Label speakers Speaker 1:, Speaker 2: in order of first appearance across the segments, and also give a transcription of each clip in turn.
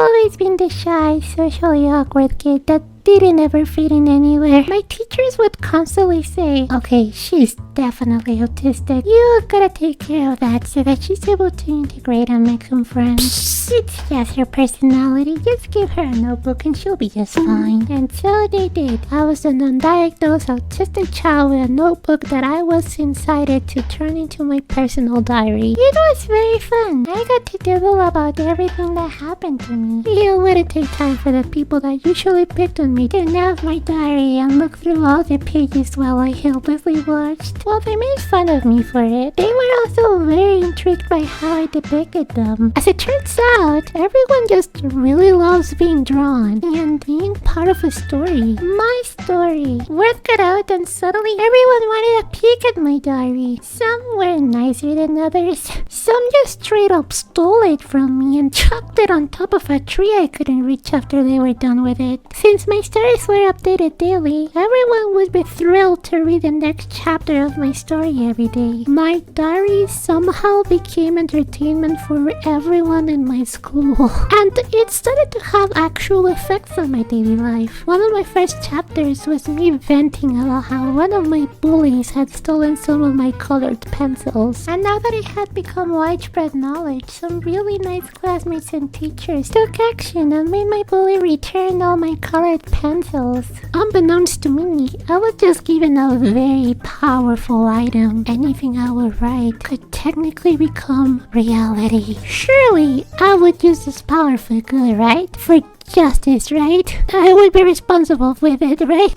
Speaker 1: always been the shy, socially awkward kid that didn't ever fit in anywhere. My teachers would constantly say, okay, she's definitely autistic. You gotta take care of that so that she's able to integrate and make some friends. It's just her personality. Just give her a notebook and she'll be just fine. And so they did. I was an undiagnosed autistic child with a notebook that I was incited to turn into my personal diary. It was very fun. I got to doodle about everything that happened to me. It wouldn't take time for the people that usually picked on me to nab my diary and look through all the pages while I helplessly watched. Well, they made fun of me for it. They were also very intrigued by how I depicted them. As it turns out, everyone just really loves being drawn and being part of a story. My story. Word got out and suddenly everyone wanted a peek at my diary. Some were nicer than others. Some just straight up stole it from me and chucked it on top of a tree I couldn't reach after they were done with it. Since my stories were updated daily, everyone would be thrilled to read the next chapter of my story every day. My diary somehow became entertainment for everyone in my school. And it started to have actual effects on my daily life. One of my first chapters was me venting about how one of my bullies had stolen some of my colored pencils. And now that it had become widespread knowledge, some really nice classmates and teachers took action and made my bully return all my colored pencils. Unbeknownst to me, I was just given a very powerful item. Anything I would write could technically become reality. Surely, I would use this power for good, right? For justice, right? I would be responsible with it, right?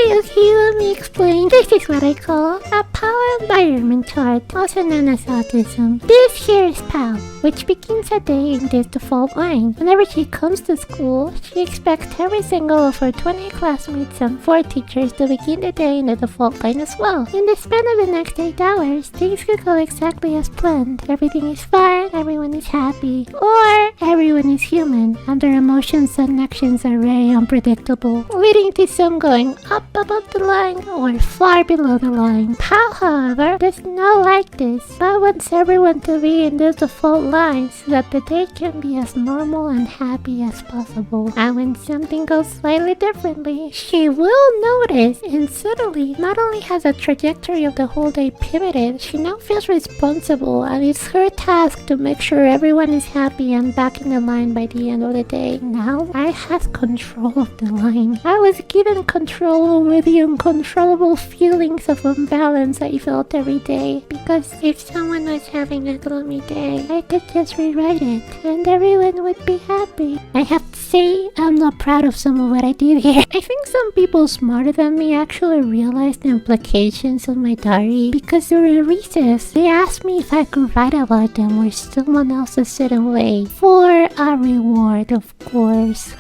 Speaker 1: Okay, let me explain. This is what I call a Pau environment chart, also known as autism. This here is Pau, which begins her day in this default line. Whenever she comes to school, she expects every single of her 20 classmates and 4 teachers to begin the day in the default line as well. In the span of the next 8 hours, things could go exactly as planned. Everything is fine, everyone is happy, or everyone is human, and their emotions and actions are very unpredictable, leading to some going up above the line or far below the line. Pau, however, does not like this, but wants everyone to be in this default line so that the day can be as normal and happy as possible. And when something goes slightly differently, she will notice, and suddenly not only has the trajectory of the whole day pivoted, she now feels responsible, and it's her task to make sure everyone is happy and back in the line by the end of the day. Now I have control of the line. I was given control over the uncontrollable feelings of imbalance I felt every day, because if someone was having a gloomy day, I could just rewrite it and everyone would be happy. I have to say, I'm not proud of some of what I did here. I think some people smarter than me actually realized the implications of my diary, because during recess, they asked me if I could write about them or someone else a certain way, for a reward, of course.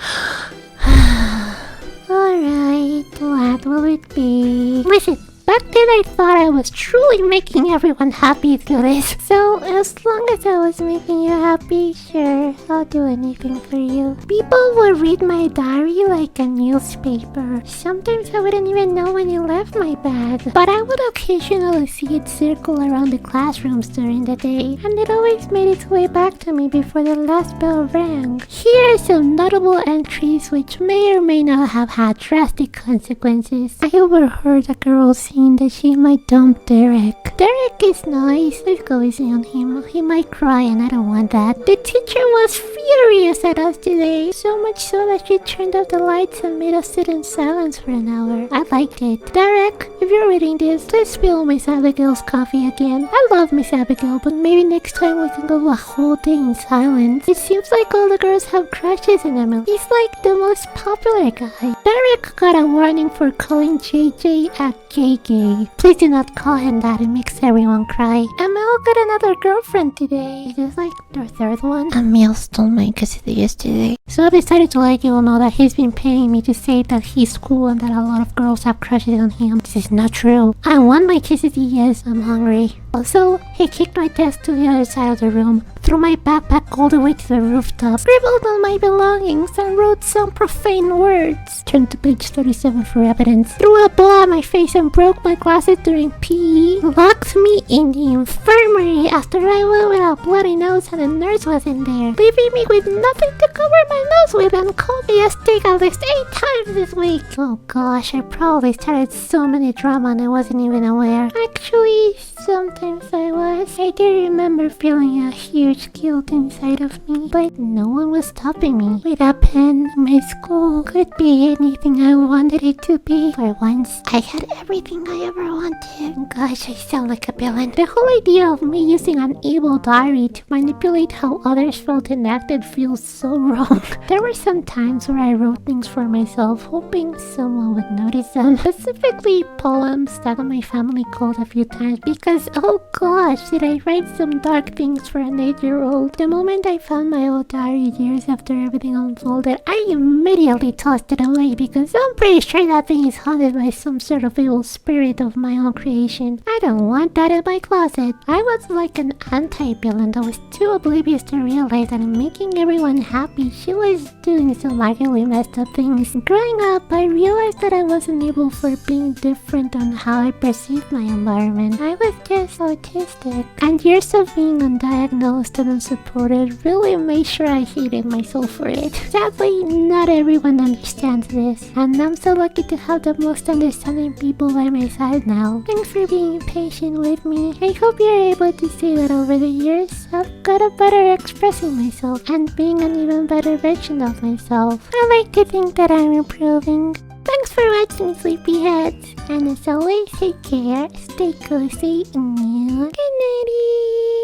Speaker 1: Alright, what will it be? Listen, back then I thought I was truly making everyone happy through this. So, as long as I was making you happy, sure, I'll do anything for you. People would read my diary like a newspaper. Sometimes I wouldn't even know when it left my bag. But I would occasionally see it circle around the classrooms during the day, and it always made its way back to me before the last bell rang. Here are some notable entries which may or may not have had drastic consequences. I overheard a girl saying that she might dump Derek. Derek is nice. Let's go easy on him. He might cry and I don't want that. The teacher was furious at us today, so much so that she turned off the lights and made us sit in silence for an hour. I liked it. Derek, if you're reading this, please spill Miss Abigail's coffee again. I love Miss Abigail, but maybe next time we can go a whole day in silence. It seems like all the girls have crushes on him. He's like the most popular guy. Derek got a warning for calling JJ a gay. Please do not call him that, it makes everyone cry. Emil got another girlfriend today. It is like their third one. Emil stole my custody yesterday. So I decided to let you all know that he's been paying me to say that he's cool and that a lot of girls have crushes on him. This is not true. I want my custody, yes, I'm hungry. Also, he kicked my desk to the other side of the room, threw my backpack all the way to the rooftop, scribbled on my belongings, and wrote some profane words. Turned to page 37 for evidence. Threw a ball at my face and broke my glasses during PE. Locked me in the infirmary after I went with a bloody nose and a nurse was in there, leaving me with nothing to cover my nose with, and called me a steak at least 8 times this week. Oh gosh, I probably started so many drama and I wasn't even aware. Actually, sometimes I was. I do remember feeling a huge guilt inside of me, but no one was stopping me. With a pen, my school could be anything I wanted it to be. For once, I had everything I ever wanted. Gosh, I sound like a villain. The whole idea of me using an evil diary to manipulate how others felt and acted feels so wrong. There were some times where I wrote things for myself, hoping someone would notice them. Specifically, poems that my family called a few times because, oh gosh, did I write some dark things for an 8-year-old. The moment I found my old diary years after everything unfolded, I immediately tossed it away because I'm pretty sure that thing is haunted by some sort of evil spirit of my own creation. I don't want that in my closet. I was like an anti-villain that was too oblivious to realize that in making everyone happy, she was doing some arguably messed up things. Growing up, I realized that I wasn't able for being different on how I perceived my environment. I was just autistic, and years of being undiagnosed and unsupported really made sure I hated myself for it. Sadly, not everyone understands this, and I'm so lucky to have the most understanding people by my side now. Thanks for being patient with me. I hope you're able to see that over the years, I've got better at expressing myself and being an even better version of myself. I like to think that I'm improving. Thanks for watching, sleepyheads, and as always, take care, stay cozy, and good nighty.